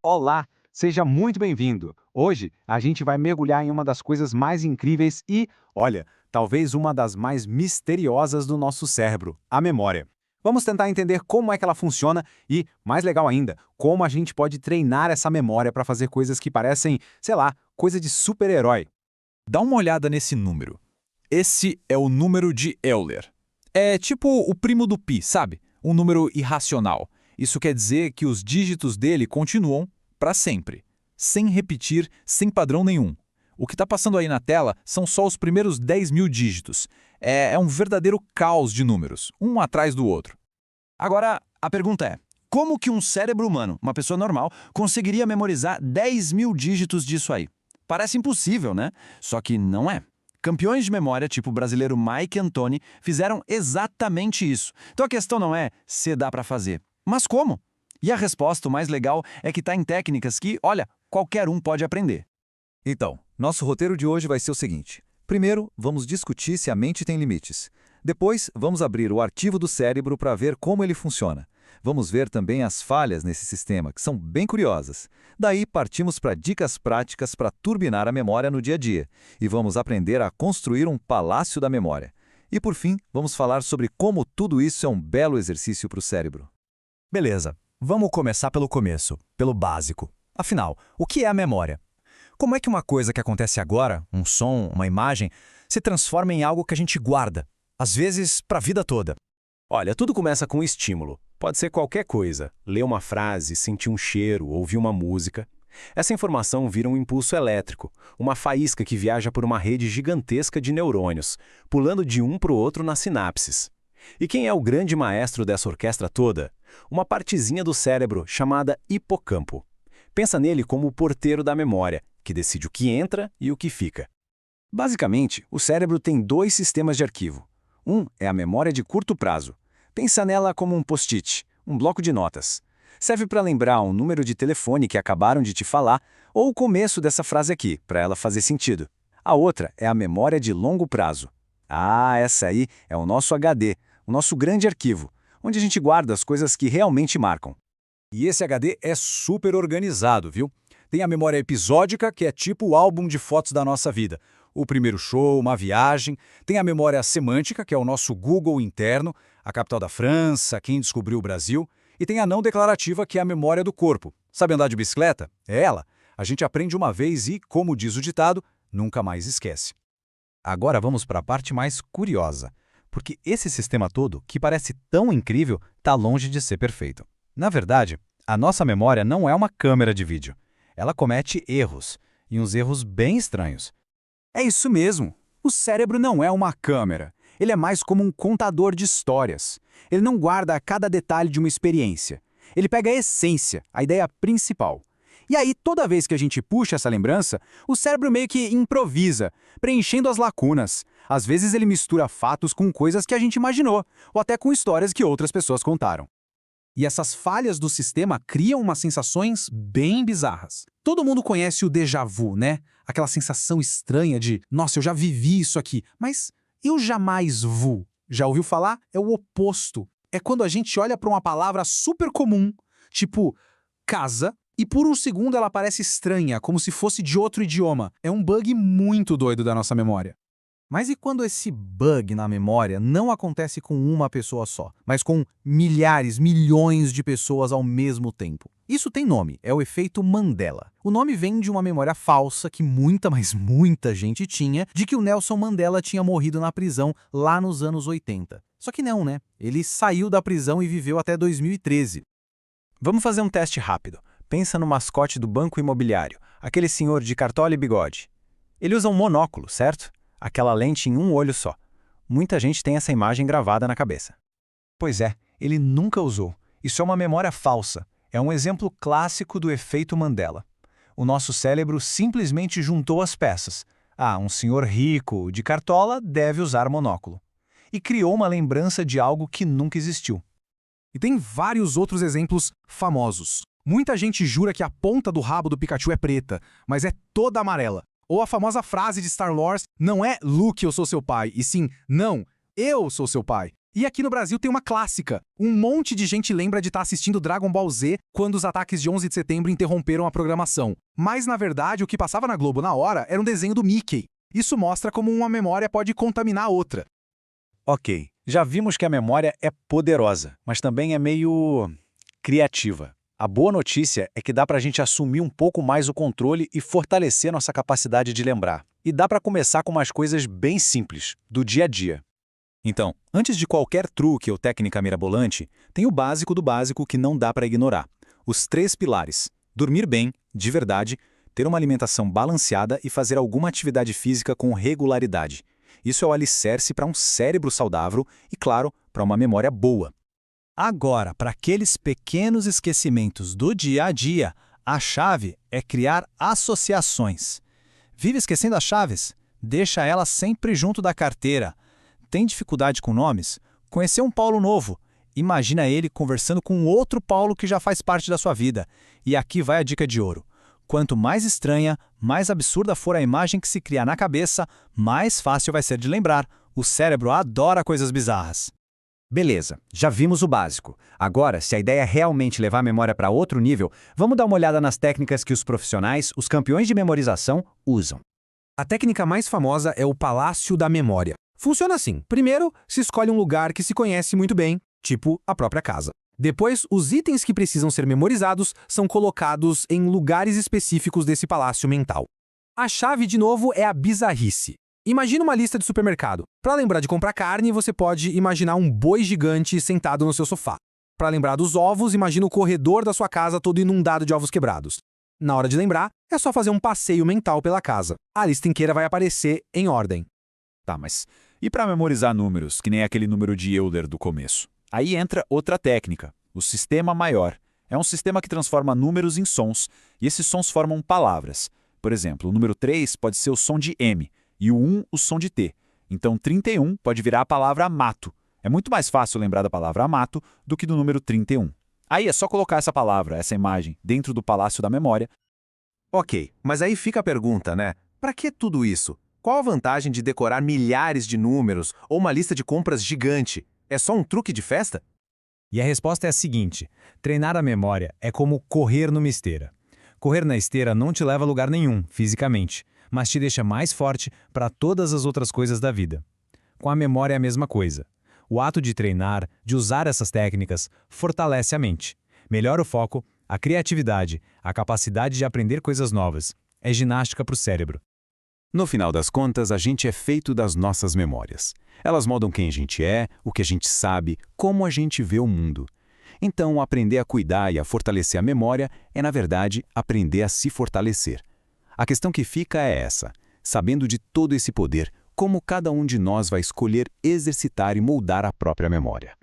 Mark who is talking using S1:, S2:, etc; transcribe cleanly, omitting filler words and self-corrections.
S1: Olá, seja muito bem-vindo. Hoje a gente vai mergulhar em uma das coisas mais incríveis e, olha, talvez uma das mais misteriosas do nosso cérebro, a memória. Vamos tentar entender como é que ela funciona e, mais legal ainda, como a gente pode treinar essa memória para fazer coisas que parecem, sei lá, coisa de super-herói.
S2: Dá uma olhada nesse número. Esse é o número de Euler. É tipo o primo do π, sabe? Um número irracional. Isso quer dizer que os dígitos dele continuam para sempre, sem repetir, sem padrão nenhum. O que está passando aí na tela são só os primeiros 10.000 dígitos. É um verdadeiro caos de números, um atrás do outro.
S3: Agora, a pergunta é, como que um cérebro humano, uma pessoa normal, conseguiria memorizar 10.000 dígitos disso aí? Parece impossível, né? Só que não é. Campeões de memória, tipo o brasileiro Mike Antoni, fizeram exatamente isso. Então a questão não é se dá para fazer, mas como? E a resposta, o mais legal, é que está em técnicas que, olha, qualquer um pode aprender.
S4: Então, nosso roteiro de hoje vai ser o seguinte. Primeiro, vamos discutir se a mente tem limites. Depois, vamos abrir o arquivo do cérebro para ver como ele funciona. Vamos ver também as falhas nesse sistema, que são bem curiosas. Daí, partimos para dicas práticas para turbinar a memória no dia a dia. E vamos aprender a construir um palácio da memória. E por fim, vamos falar sobre como tudo isso é um belo exercício para o cérebro.
S5: Beleza, vamos começar pelo começo, pelo básico. Afinal, o que é a memória? Como é que uma coisa que acontece agora, um som, uma imagem, se transforma em algo que a gente guarda, às vezes para a vida toda?
S6: Olha, tudo começa com um estímulo. Pode ser qualquer coisa. Ler uma frase, sentir um cheiro, ouvir uma música. Essa informação vira um impulso elétrico, uma faísca que viaja por uma rede gigantesca de neurônios, pulando de um para o outro nas sinapses. E quem é o grande maestro dessa orquestra toda? Uma partezinha do cérebro chamada hipocampo. Pensa nele como o porteiro da memória, que decide o que entra e o que fica.
S3: Basicamente, o cérebro tem dois sistemas de arquivo. Um é a memória de curto prazo. Pensa nela como um post-it, um bloco de notas. Serve para lembrar um número de telefone que acabaram de te falar ou o começo dessa frase aqui, para ela fazer sentido. A outra é a memória de longo prazo. Ah, essa aí é o nosso HD, o nosso grande arquivo, onde a gente guarda as coisas que realmente marcam.
S2: E esse HD é super organizado, viu? Tem a memória episódica, que é tipo o álbum de fotos da nossa vida. O primeiro show, uma viagem. Tem a memória semântica, que é o nosso Google interno, a capital da França, quem descobriu o Brasil. E tem a não declarativa, que é a memória do corpo. Sabe andar de bicicleta? É ela. A gente aprende uma vez e, como diz o ditado, nunca mais esquece.
S5: Agora vamos para a parte mais curiosa, porque esse sistema todo, que parece tão incrível, está longe de ser perfeito. Na verdade, a nossa memória não é uma câmera de vídeo. Ela comete erros, e uns erros bem estranhos.
S1: É isso mesmo. O cérebro não é uma câmera. Ele é mais como um contador de histórias. Ele não guarda cada detalhe de uma experiência. Ele pega a essência, a ideia principal. E aí, toda vez que a gente puxa essa lembrança, o cérebro meio que improvisa, preenchendo as lacunas. Às vezes ele mistura fatos com coisas que a gente imaginou, ou até com histórias que outras pessoas contaram. E essas falhas do sistema criam umas sensações bem bizarras. Todo mundo conhece o déjà vu, né? Aquela sensação estranha de, nossa, eu já vivi isso aqui, mas eu jamais vu. Já ouviu falar? É o oposto. É quando a gente olha para uma palavra super comum, tipo casa, e por um segundo ela parece estranha, como se fosse de outro idioma. É um bug muito doido da nossa memória.
S5: Mas e quando esse bug na memória não acontece com uma pessoa só, mas com milhares, milhões de pessoas ao mesmo tempo? Isso tem nome, é o efeito Mandela. O nome vem de uma memória falsa que muita, mas muita gente tinha de que o Nelson Mandela tinha morrido na prisão lá nos anos 80. Só que não, né? Ele saiu da prisão e viveu até 2013.
S6: Vamos fazer um teste rápido. Pensa no mascote do Banco Imobiliário, aquele senhor de cartola e bigode. Ele usa um monóculo, certo? Aquela lente em um olho só. Muita gente tem essa imagem gravada na cabeça.
S5: Pois é, ele nunca usou. Isso é uma memória falsa. É um exemplo clássico do efeito Mandela. O nosso cérebro simplesmente juntou as peças. Ah, um senhor rico de cartola deve usar monóculo. E criou uma lembrança de algo que nunca existiu.
S1: E tem vários outros exemplos famosos. Muita gente jura que a ponta do rabo do Pikachu é preta, mas é toda amarela. Ou a famosa frase de Star Wars, não é Luke, eu sou seu pai, e sim, não, eu sou seu pai.
S5: E aqui no Brasil tem uma clássica. Um monte de gente lembra de estar assistindo Dragon Ball Z quando os ataques de 11 de setembro interromperam a programação. Mas, na verdade, o que passava na Globo na hora era um desenho do Mickey. Isso mostra como uma memória pode contaminar a outra.
S2: Ok, já vimos que a memória é poderosa, mas também é meio criativa. A boa notícia é que dá pra gente assumir um pouco mais o controle e fortalecer nossa capacidade de lembrar. E dá pra começar com umas coisas bem simples, do dia a dia.
S3: Então, antes de qualquer truque ou técnica mirabolante, tem o básico do básico que não dá para ignorar. Os 3 pilares: dormir bem, de verdade, ter uma alimentação balanceada e fazer alguma atividade física com regularidade. Isso é o alicerce para um cérebro saudável e, claro, para uma memória boa. Agora, para aqueles pequenos esquecimentos do dia a dia, a chave é criar associações. Vive esquecendo as chaves? Deixa elas sempre junto da carteira. Tem dificuldade com nomes? Conheceu um Paulo novo. Imagina ele conversando com outro Paulo que já faz parte da sua vida. E aqui vai a dica de ouro. Quanto mais estranha, mais absurda for a imagem que se cria na cabeça, mais fácil vai ser de lembrar. O cérebro adora coisas bizarras.
S1: Beleza, já vimos o básico. Agora, se a ideia é realmente levar a memória para outro nível, vamos dar uma olhada nas técnicas que os profissionais, os campeões de memorização, usam.
S5: A técnica mais famosa é o Palácio da Memória. Funciona assim. Primeiro, se escolhe um lugar que se conhece muito bem, tipo a própria casa. Depois, os itens que precisam ser memorizados são colocados em lugares específicos desse palácio mental. A chave, de novo, é a bizarrice. Imagina uma lista de supermercado. Para lembrar de comprar carne, você pode imaginar um boi gigante sentado no seu sofá. Para lembrar dos ovos, imagina o corredor da sua casa todo inundado de ovos quebrados. Na hora de lembrar, é só fazer um passeio mental pela casa. A lista inteira vai aparecer em ordem.
S3: Tá, mas e para memorizar números, que nem aquele número de Euler do começo? Aí entra outra técnica, o sistema maior. É um sistema que transforma números em sons, e esses sons formam palavras. Por exemplo, o número 3 pode ser o som de M, e o 1 o som de T. Então 31 pode virar a palavra mato. É muito mais fácil lembrar da palavra mato do que do número 31. Aí é só colocar essa palavra, essa imagem, dentro do palácio da memória.
S7: Ok, mas aí fica a pergunta, né? Para que tudo isso? Qual a vantagem de decorar milhares de números ou uma lista de compras gigante? É só um truque de festa?
S8: E a resposta é a seguinte: treinar a memória é como correr numa esteira. Correr na esteira não te leva a lugar nenhum, fisicamente, mas te deixa mais forte para todas as outras coisas da vida. Com a memória é a mesma coisa. O ato de treinar, de usar essas técnicas, fortalece a mente. Melhora o foco, a criatividade, a capacidade de aprender coisas novas. É ginástica para o cérebro.
S1: No final das contas, a gente é feito das nossas memórias. Elas moldam quem a gente é, o que a gente sabe, como a gente vê o mundo. Então, aprender a cuidar e a fortalecer a memória é, na verdade, aprender a se fortalecer. A questão que fica é essa: sabendo de todo esse poder, como cada um de nós vai escolher exercitar e moldar a própria memória.